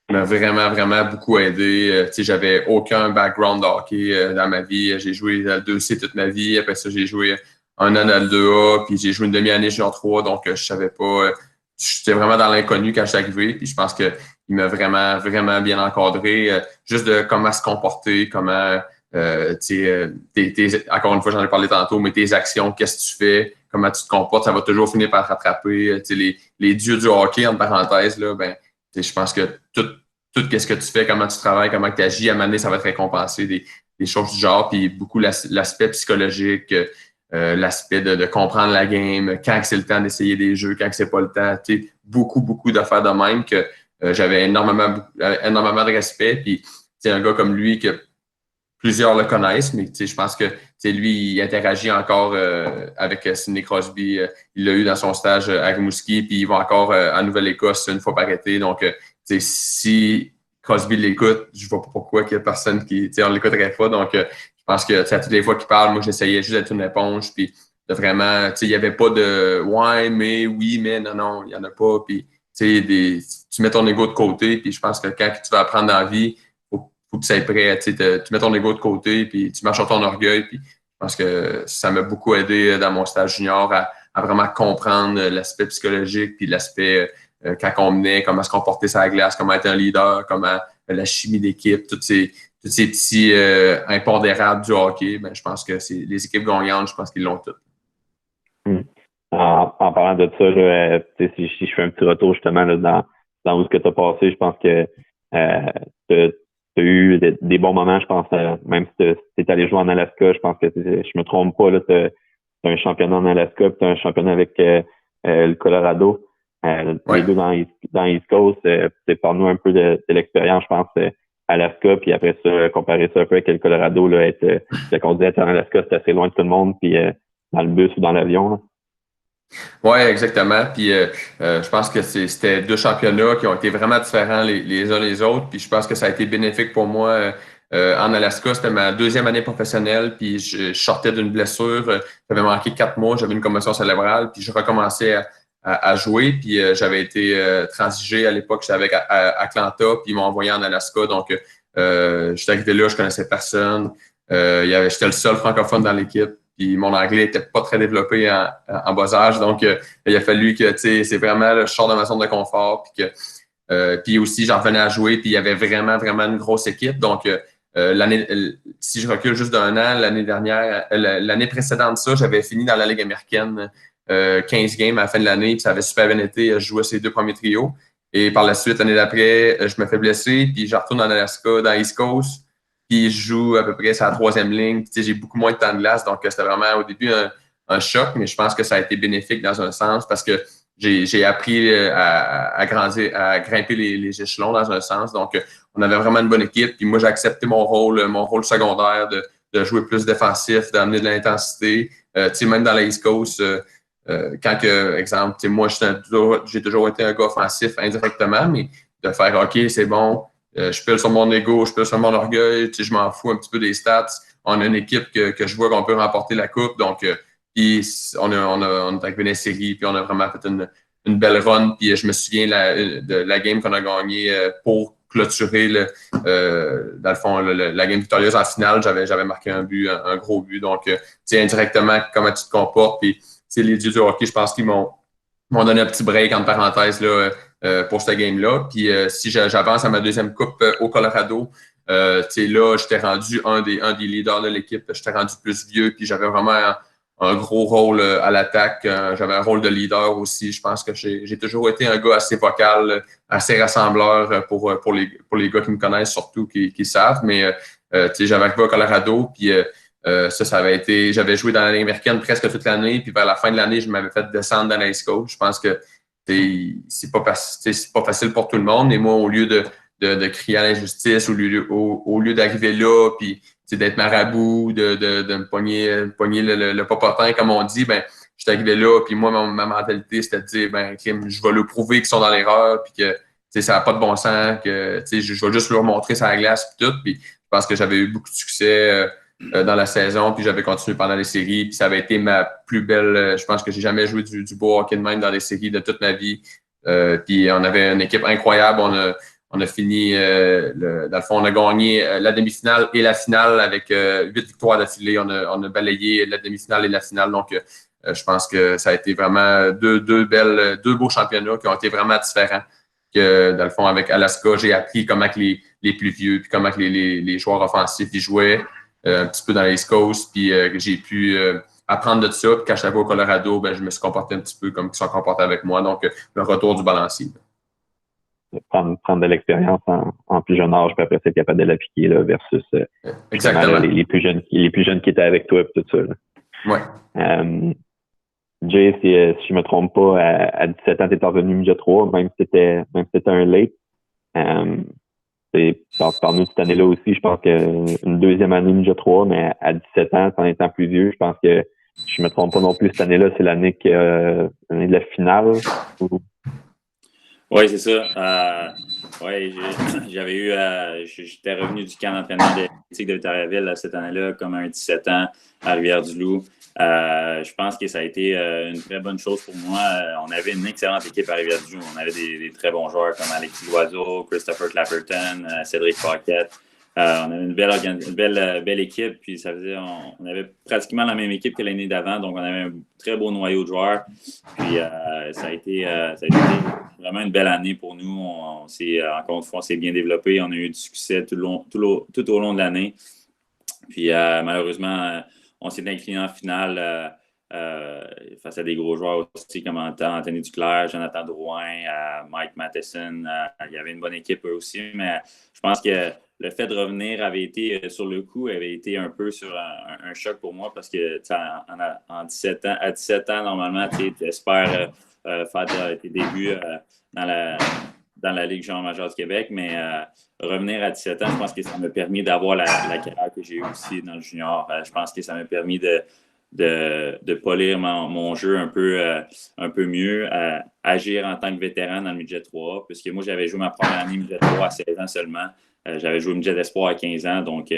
vraiment, vraiment beaucoup aidé. J'avais aucun background de hockey dans ma vie. J'ai joué dans le 2C toute ma vie. Après ça, j'ai joué un an dans le 2A, puis j'ai joué une demi-année junior 3, donc je savais pas. J'étais vraiment dans l'inconnu quand je suis arrivé. Puis je pense qu'il m'a vraiment, vraiment bien encadré, juste de comment se comporter, comment, encore une fois, j'en ai parlé tantôt, mais tes actions, qu'est-ce que tu fais, comment tu te comportes, ça va toujours finir par te rattraper. Les dieux du hockey, entre parenthèses, là, ben, je pense que tout ce que tu fais, comment tu travailles, comment tu agis, à un moment donné, ça va te récompenser des choses du genre, puis beaucoup l'aspect psychologique, l'aspect de comprendre la game, quand c'est le temps d'essayer des jeux, quand c'est pas le temps, beaucoup, beaucoup d'affaires de même que j'avais énormément de respect, puis un gars comme lui que plusieurs le connaissent, mais je pense que lui, il interagit encore avec Sidney Crosby. Il l'a eu dans son stage à Rimouski, puis il va encore en Nouvelle-Écosse une fois par été. Donc, si Crosby l'écoute, je ne vois pas pourquoi il y a personne qui on ne l'écouterait pas. Donc, je pense que à toutes les fois qu'il parle, moi, j'essayais juste d'être une éponge, puis de vraiment, il n'y avait pas de « ouais, mais, oui, mais, non, il n'y en a pas ». Puis, tu mets ton ego de côté, puis je pense que quand tu vas apprendre dans la vie, faut que tu sois prêt, tu mets ton ego de côté, puis tu marches sur ton orgueil. Puis je pense que ça m'a beaucoup aidé dans mon stage junior à vraiment comprendre l'aspect psychologique, puis l'aspect quand on menait, comment se comporter sur la glace, comment être un leader, comment la chimie d'équipe, tous ces petits impondérables du hockey. Ben, je pense que c'est les équipes gagnantes, je pense qu'ils l'ont toutes. En parlant de ça, là, si je fais un petit retour justement là, dans où ce que tu as passé, je pense que tu as eu des bons moments, je pense, même si tu es allé jouer en Alaska, je pense que je me trompe pas, tu as un championnat en Alaska, puis tu as un championnat avec le Colorado. Les deux dans East Coast. Parle-nous un peu de l'expérience, je pense, Alaska, puis après ça, comparer ça un peu avec le Colorado, là, qu'on disait en Alaska, c'était assez loin de tout le monde, puis dans le bus ou dans l'avion, là. Oui, exactement. Puis je pense que c'était deux championnats qui ont été vraiment différents les uns les autres. Puis je pense que ça a été bénéfique pour moi. En Alaska, c'était ma deuxième année professionnelle. Puis je sortais d'une blessure. J'avais manqué 4 mois. J'avais une commotion cérébrale. Puis je recommençais à jouer. Puis j'avais été transigé à l'époque. J'étais avec Atlanta. Puis ils m'ont envoyé en Alaska. Donc j'étais arrivé là. Je connaissais personne. J'étais le seul francophone dans l'équipe. Puis mon anglais n'était pas très développé en bas âge. Donc, il a fallu que, c'est vraiment le sort de ma zone de confort. Puis aussi, j'en revenais à jouer. Puis il y avait vraiment, vraiment une grosse équipe. Donc, si je recule juste d'un an, l'année précédente de ça, j'avais fini dans la Ligue américaine 15 games à la fin de l'année. Puis ça avait super bien été. Je jouais ces 2 premiers trios. Et par la suite, l'année d'après, je me fais blesser. Puis je retourne en Alaska, dans East Coast. Puis je joue à peu près sur la 3e ligne. Puis, j'ai beaucoup moins de temps de glace. Donc, c'était vraiment au début un choc, mais je pense que ça a été bénéfique dans un sens parce que j'ai appris à grimper les échelons dans un sens. Donc, on avait vraiment une bonne équipe. Puis moi, j'ai accepté mon rôle secondaire de jouer plus défensif, d'amener de l'intensité. Même dans la East Coast, exemple, moi, j'ai toujours été un gars offensif indirectement, mais de faire OK, c'est bon. Je pile sur mon ego, je pile sur mon orgueil, je m'en fous un petit peu des stats. On a une équipe que je vois qu'on peut remporter la coupe, donc puis on est arrivé dans les séries, puis on a vraiment fait une belle run. Puis je me souviens de la game qu'on a gagnée pour clôturer dans le fond la game victorieuse en finale. J'avais marqué un but, un gros but. Donc, indirectement, comment tu te comportes. Puis les dieux du hockey, je pense qu'ils m'ont donné un petit break entre parenthèses là. Pour cette game-là. Puis si j'avance à ma deuxième coupe au Colorado, là, j'étais rendu un des leaders de l'équipe. J'étais rendu plus vieux, puis j'avais vraiment un gros rôle à l'attaque. J'avais un rôle de leader aussi. Je pense que j'ai toujours été un gars assez vocal, assez rassembleur pour les gars qui me connaissent, surtout qui savent. Mais j'avais arrivé au Colorado, puis ça avait été. J'avais joué dans la Ligue américaine presque toute l'année, puis vers la fin de l'année, je m'avais fait descendre dans la East Coast. Je pense que c'est pas facile pour tout le monde. Et moi, au lieu de crier à l'injustice, au lieu d'arriver là, puis d'être marabout, de me pogner le popotin, comme on dit, ben, je suis arrivé là, puis moi, ma mentalité, c'était de dire, ben, je vais leur prouver qu'ils sont dans l'erreur, puis que ça n'a pas de bon sens, que je vais juste leur montrer sur la glace, puis tout. Puis je pense que j'avais eu beaucoup de succès dans la saison, puis j'avais continué pendant les séries, puis ça avait été ma plus belle, je pense que j'ai jamais joué du beau hockey de même dans les séries de toute ma vie. Puis on avait une équipe incroyable, on a fini, dans le fond, on a gagné la demi-finale et la finale avec 8 victoires d'affilée. On a balayé la demi-finale et la finale, donc je pense que ça a été vraiment deux beaux championnats qui ont été vraiment différents. que, dans le fond, avec Alaska, j'ai appris comment que les plus vieux, puis comment que les joueurs offensifs ils jouaient un petit peu dans l'East Coast, puis j'ai pu apprendre de ça. Puis quand j'étais au Colorado, ben, je me suis comporté un petit peu comme ils sont comportés avec moi. Donc, le retour du balancier. Prendre de l'expérience en plus jeune âge, puis après, c'est capable de l'appliquer là, versus exactement. Là, les plus jeunes qui étaient avec toi, puis tout ça. Là. Ouais. Jay, si je me trompe pas, à 17 ans, tu es revenu midget 3, même si c'était un late. Parle-nous de cette année-là aussi, je pense qu'une deuxième année midget 3, mais à 17 ans, en étant plus vieux, je pense que je me trompe pas non plus, cette année-là, c'est l'année de la finale. Oui, c'est ça. Oui, j'avais eu, j'étais revenu du camp d'entraînement de l'éthique de Victoriaville cette année-là, comme un 17 ans à Rivière-du-Loup. Je pense que ça a été une très bonne chose pour moi. On avait une excellente équipe à Rivière-du-Loup. On avait des très bons joueurs comme Alexis Loiseau, Christopher Clapperton, Cédric Paquette. On avait une belle équipe, puis ça faisait, on avait pratiquement la même équipe que l'année d'avant, donc on avait un très beau noyau de joueurs. Puis ça a été vraiment une belle année pour nous. Encore une fois, on s'est bien développé, on a eu du succès tout au long de l'année. Puis malheureusement, on s'est incliné en finale face à des gros joueurs aussi comme Anthony Duclair, Jonathan Drouin, Mike Matheson. Il y avait une bonne équipe eux aussi, mais je pense que le fait de revenir avait été, sur le coup, avait été un peu sur un choc pour moi parce que à 17 ans, normalement, tu espères faire tes débuts dans la Ligue junior majeure du Québec, mais revenir à 17 ans, je pense que ça m'a permis d'avoir la carrière que j'ai eue aussi dans le junior. Je pense que ça m'a permis de polir mon jeu un peu mieux, agir en tant que vétéran dans le midget 3, puisque moi, j'avais joué ma première année midget 3 à 16 ans seulement. J'avais joué midget espoir à 15 ans, donc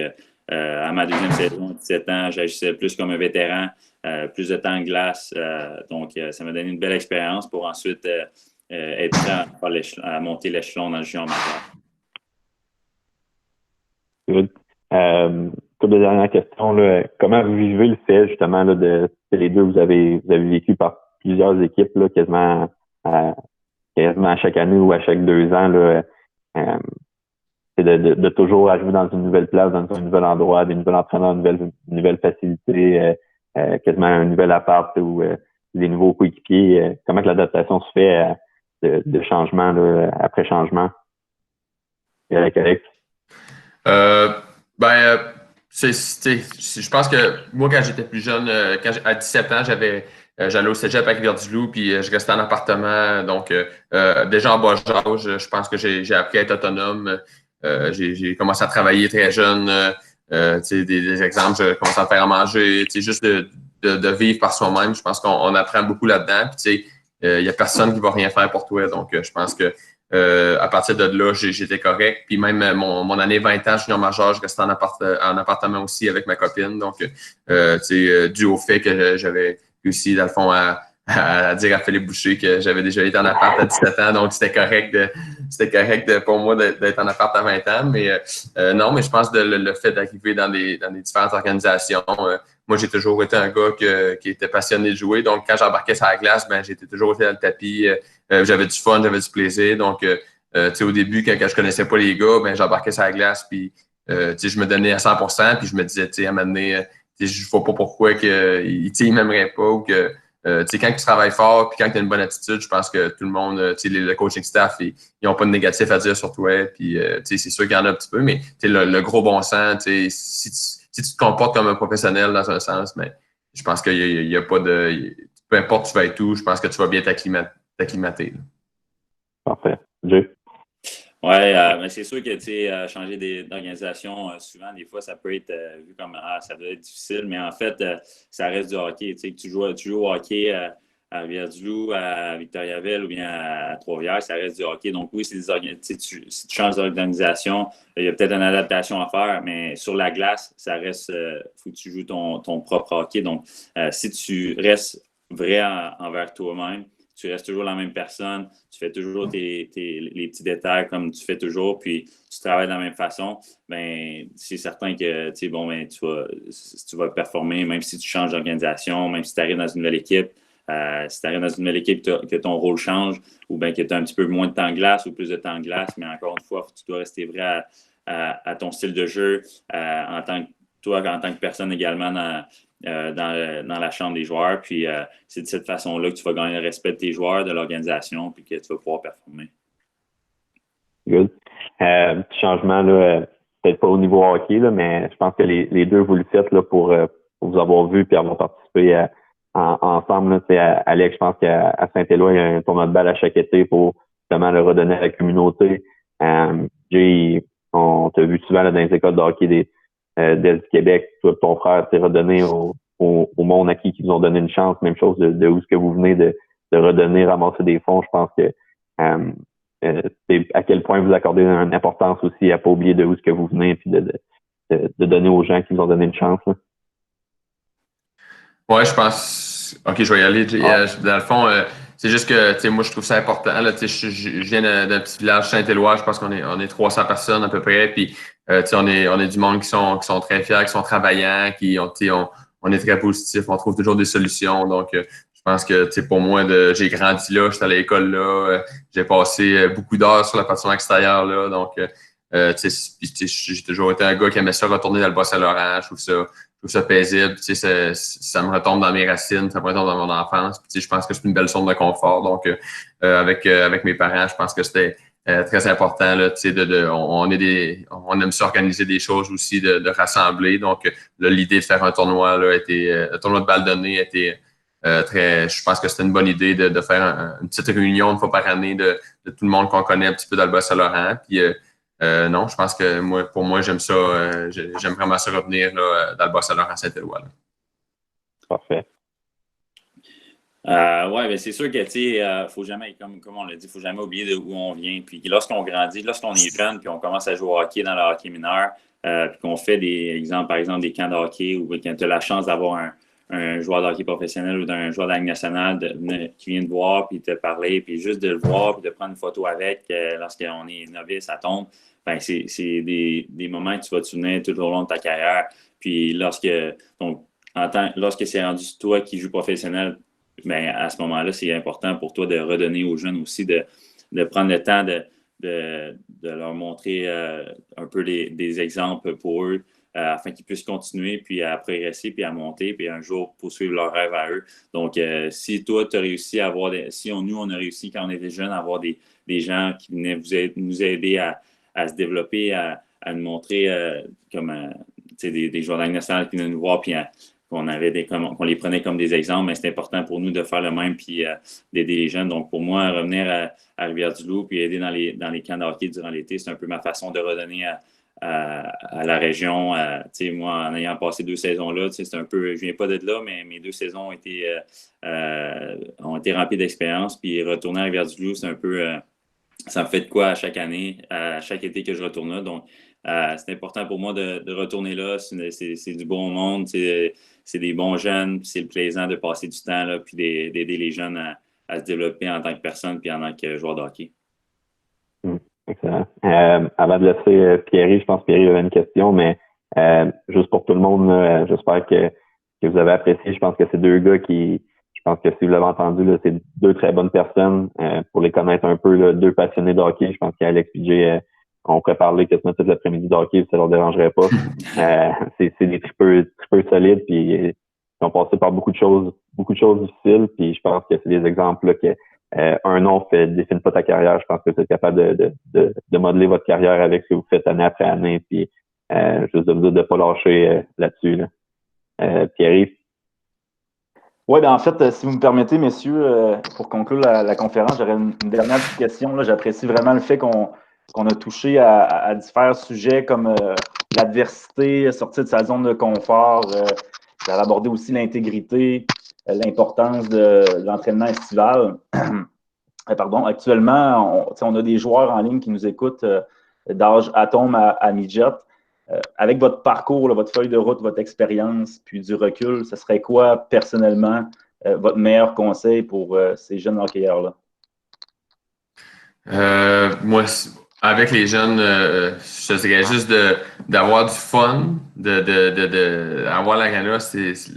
à ma deuxième saison à 17 ans, j'agissais plus comme un vétéran, plus de temps de glace. Donc, ça m'a donné une belle expérience pour ensuite être prêt à monter l'échelon dans le junior majeur. Good. Couple de dernières questions. Là. Comment vous vivez le fait justement là, que les deux vous avez vécu par plusieurs équipes là, quasiment à chaque année ou à chaque 2 ans là, de toujours arriver dans une nouvelle place, dans un nouvel endroit, des nouveaux entraîneurs, une nouvelle facilité, quasiment un nouvel appart ou des nouveaux coéquipiers. Comment que l'adaptation se fait de changement là, après changement avec Alex? Je pense que moi, quand j'étais plus jeune, à 17 ans, j'allais au cégep à Rivière-du-Loup, puis je restais en appartement. Donc, déjà en bas âge, je pense que j'ai appris à être autonome. J'ai commencé à travailler très jeune. Des exemples, j'ai commencé à faire à manger, juste de vivre par soi-même. Je pense qu'on apprend beaucoup là-dedans. Puis, il n'y a personne qui va rien faire pour toi. Donc, je pense que à partir de là, j'étais correct. Puis même mon année 20 ans, junior majeur, je restais en appartement aussi avec ma copine. Donc, dû au fait que j'avais réussi, dans le fond, à dire à Philippe Boucher que j'avais déjà été en appart à 17 ans. Donc, c'était correct pour moi d'être en appart à 20 ans. Mais non, mais je pense que le fait d'arriver dans des différentes organisations, moi, j'ai toujours été un gars qui était passionné de jouer. Donc, quand j'embarquais sur la glace, j'étais toujours été dans le tapis. J'avais du fun, j'avais du plaisir. Donc, au début, quand je connaissais pas les gars, j'embarquais sur la glace, puis je me donnais à 100%, puis je me disais, à un moment donné, je ne vois pas pourquoi ils m'aimeraient pas ou que, quand tu travailles fort, puis quand tu as une bonne attitude, je pense que tout le monde, le coaching staff, ils n'ont pas de négatif à dire sur toi, puis c'est sûr qu'il y en a un petit peu, mais le gros bon sens, si tu te comportes comme un professionnel dans un sens, mais je pense qu'il n'y a pas de... Peu importe tu vas être où, je pense que tu vas bien t'acclimater. Parfait. Jay? Oui, mais c'est sûr que changer d'organisation, souvent, des fois, ça peut être vu comme ça doit être difficile, mais en fait, ça reste du hockey. Tu joues au hockey à Rivière-du-Loup, à Victoriaville ou bien à Trois-Rivières, ça reste du hockey. Donc oui, si tu changes d'organisation, il y a peut-être une adaptation à faire, mais sur la glace, ça reste, faut que tu joues ton propre hockey. Donc, si tu restes vrai envers toi-même, tu restes toujours la même personne, tu fais toujours les petits détails comme tu fais toujours, puis tu travailles de la même façon, c'est certain que tu vas performer, même si tu changes d'organisation, même si tu arrives dans une nouvelle équipe. Si tu arrives dans une nouvelle équipe, que ton rôle change ou bien que tu as un petit peu moins de temps de glace ou plus de temps de glace, mais encore une fois, tu dois rester vrai à ton style de jeu en tant que personne également dans la chambre des joueurs. Puis c'est de cette façon-là que tu vas gagner le respect de tes joueurs, de l'organisation, puis que tu vas pouvoir performer. Good. Petit changement, là, peut-être pas au niveau hockey, là, mais je pense que les deux, vous le faites là, pour vous avoir vu et avoir participé ensemble. Là, Alex, je pense qu'à Saint-Éloi, il y a un tournoi de balle à chaque été pour justement le redonner à la communauté. Jay, on t'a vu souvent là, dans les écoles de hockey d'Est du Québec. Toi, ton frère s'est redonné au monde à qui nous ont donné une chance. Même chose de où est-ce que vous venez de redonner, ramasser des fonds. Je pense que à quel point vous accordez une importance aussi à pas oublier de où est-ce que vous venez puis de donner aux gens qui vous ont donné une chance. Là. Ouais, je pense. OK, je vais y aller. Dans le fond, c'est juste que moi, je trouve ça important. Là, je viens d'un petit village Saint-Éloi. Je pense qu'on est 300 personnes à peu près. Puis, on est du monde qui sont très fiers, qui sont travaillants, on est très positifs. On trouve toujours des solutions. Donc, je pense que pour moi, j'ai grandi là, j'étais à l'école là, j'ai passé beaucoup d'heures sur la patinoire extérieure là. Donc, j'ai toujours été un gars qui aimait ça retourner dans le Bas-Saint-Laurent. Je trouve ça paisible. Ça me retombe dans mes racines, ça me retombe dans mon enfance. Puis, je pense que c'est une belle zone de confort. Donc, avec mes parents, je pense que c'était très important. Là, on aime s'organiser des choses aussi, de rassembler. Donc, là, l'idée de faire un tournoi là, un tournoi de balle donnée était je pense que c'était une bonne idée de faire une petite réunion une fois par année de tout le monde qu'on connaît un petit peu dans le Bas-Saint-Laurent. Puis non, je pense que pour moi, j'aime ça. J'aime vraiment ça revenir là, dans le Bas-Saint-Laurent à Saint-Éloi. Parfait. Oui, mais c'est sûr que, tu sais, faut jamais, comme on l'a dit, il ne faut jamais oublier de où on vient. Puis lorsqu'on grandit, lorsqu'on est jeune, puis on commence à jouer au hockey dans le hockey mineur, puis qu'on fait par exemple, des camps de hockey ou quand tu as la chance d'avoir un joueur de hockey professionnel ou d'un joueur de la Ligue nationale qui vient te voir puis te parler, puis juste de le voir puis de prendre une photo avec lorsqu'on est novice à tombe, ben c'est des moments que tu vas te souvenir tout au long de ta carrière. Puis lorsque c'est rendu toi qui joues professionnel, ben à ce moment-là, c'est important pour toi de redonner aux jeunes aussi, de prendre le temps de leur montrer un peu des exemples pour eux, afin qu'ils puissent continuer, puis à progresser, puis à monter, puis un jour poursuivre leurs rêves à eux. Donc, si toi, tu as réussi à avoir nous, on a réussi quand on était jeunes à avoir des gens qui venaient nous aider à se développer, à nous montrer des joueurs de la Ligue nationale qui venaient nous voir, puis qu'on les prenait comme des exemples, mais c'est important pour nous de faire le même, puis d'aider les jeunes. Donc, pour moi, revenir à Rivière-du-Loup, puis aider dans les camps de hockey durant l'été, c'est un peu ma façon de redonner à la région. Moi, en ayant passé 2 saisons là, c'est un peu, je viens pas de là, mais mes 2 saisons ont été remplies d'expérience. Puis retourner à Rivière-du-Loup, c'est un peu, ça me fait de quoi à chaque année, à chaque été que je retourne là. Donc, c'est important pour moi de retourner là. C'est du bon monde, c'est des bons jeunes, puis c'est plaisant de passer du temps là, puis d'aider les jeunes à se développer en tant que personne puis en tant que joueur de hockey. Excellent. Avant de laisser Pierre, je pense que Pierre avait une question, mais juste pour tout le monde, j'espère que vous avez apprécié. Je pense que c'est 2 gars je pense que si vous l'avez entendu, là, c'est 2 très bonnes personnes. Pour les connaître un peu, là, 2 passionnés de hockey. Je pense qu'Alex et Jay, on pourrait parler quasiment tout l'après-midi de hockey, ça leur dérangerait pas. C'est des tripeux solides, puis ils ont passé par beaucoup de choses difficiles, puis je pense que c'est des exemples là, que un nom définit pas ta carrière. Je pense que vous êtes capable de modeler votre carrière avec ce que vous faites année après année, puis juste de vous dire de pas lâcher là-dessus. Là. Pierre-Yves? Oui, ben en fait, si vous me permettez, messieurs, pour conclure la conférence, j'aurais une dernière petite question. Là. J'apprécie vraiment le fait qu'on a touché à différents sujets comme l'adversité, sortir de sa zone de confort. J'ai abordé aussi l'intégrité, l'importance de l'entraînement estival. Pardon, actuellement, on a des joueurs en ligne qui nous écoutent d'âge atome à midget. Avec votre parcours, là, votre feuille de route, votre expérience, puis du recul, ce serait quoi, personnellement, votre meilleur conseil pour ces jeunes hockeyeurs-là? Moi, Avec les jeunes, je te dirais juste d'avoir du fun, avoir l'arena.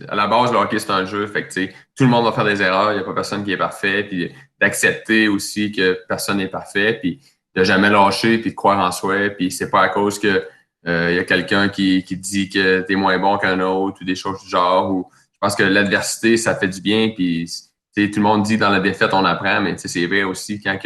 À la base, le hockey, c'est un jeu. Fait que, tu sais, tout le monde va faire des erreurs. Il n'y a pas personne qui est parfait. Puis d'accepter aussi que personne n'est parfait. Puis de jamais lâcher, puis de croire en soi. Puis c'est pas à cause que il y a quelqu'un qui dit que tu es moins bon qu'un autre ou des choses du genre. Ou, je pense que l'adversité, ça fait du bien. Puis tout le monde dit dans la défaite, on apprend. Mais c'est vrai aussi quand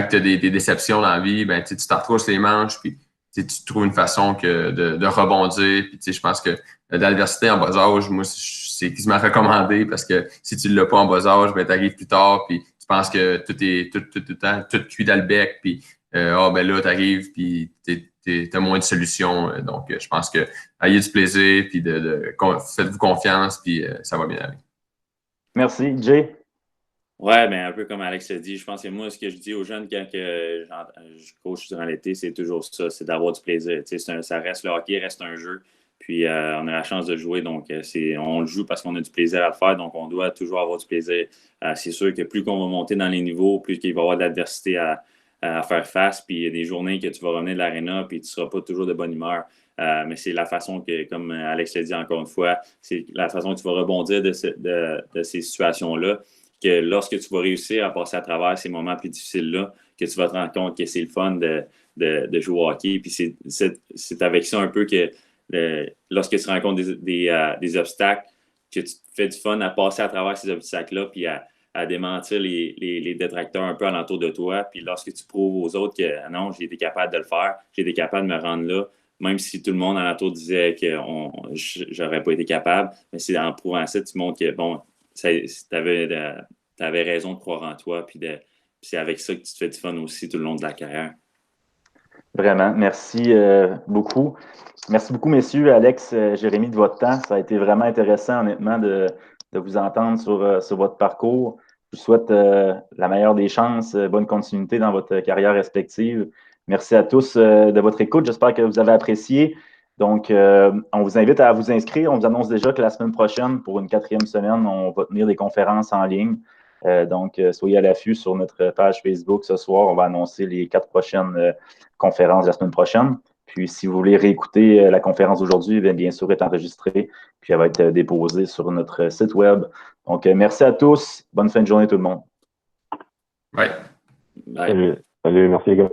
tu as des déceptions dans la vie, ben, tu te retrousses les manches, puis tu trouves une façon de rebondir. Puis, je pense que l'adversité en bas âge, moi, c'est quasiment recommandé parce que si tu ne l'as pas en bas âge, ben, tu arrives plus tard, puis tu penses que tout cuit dans le bec, puis ben là, tu arrives, puis tu as moins de solutions. Donc, je pense que ayez du plaisir, puis faites-vous confiance, puis ça va bien aller. Merci. Jay? Ouais, ben un peu comme Alex a dit, je pense que moi, ce que je dis aux jeunes quand je coach durant l'été, c'est toujours ça, c'est d'avoir du plaisir. Ça reste le hockey, reste un jeu. Puis on a la chance de le jouer, donc on le joue parce qu'on a du plaisir à le faire, donc on doit toujours avoir du plaisir. C'est sûr que plus qu'on va monter dans les niveaux, plus qu'il va y avoir de l'adversité à faire face. Puis il y a des journées que tu vas revenir de l'aréna, puis tu ne seras pas toujours de bonne humeur. Mais c'est la façon que, comme Alex l'a dit encore une fois, c'est la façon que tu vas rebondir de ces situations-là, que lorsque tu vas réussir à passer à travers ces moments plus difficiles-là, que tu vas te rendre compte que c'est le fun de jouer au hockey. Puis c'est avec ça un peu que lorsque tu rencontres des obstacles, que tu fais du fun à passer à travers ces obstacles-là, puis à démentir les détracteurs un peu alentour de toi. Puis lorsque tu prouves aux autres que non, j'ai été capable de le faire, j'ai été capable de me rendre là, même si tout le monde alentour disait que j'aurais pas été capable, mais c'est en prouvant ça, tu montres que bon, tu avais raison de croire en toi, puis c'est avec ça que tu te fais du fun aussi tout le long de la carrière. Vraiment, merci beaucoup. Merci beaucoup, messieurs, Alex, Jérémy, de votre temps. Ça a été vraiment intéressant, honnêtement, de vous entendre sur votre parcours. Je vous souhaite la meilleure des chances, bonne continuité dans votre carrière respective. Merci à tous de votre écoute. J'espère que vous avez apprécié. Donc, on vous invite à vous inscrire. On vous annonce déjà que la semaine prochaine, pour une 4e semaine, on va tenir des conférences en ligne. Donc, soyez à l'affût sur notre page Facebook ce soir. On va annoncer les 4 prochaines conférences la semaine prochaine. Puis, si vous voulez réécouter la conférence d'aujourd'hui, bien sûr, elle est enregistrée, puis elle va être déposée sur notre site web. Donc, merci à tous. Bonne fin de journée, tout le monde. Bye. Salut, merci les gars.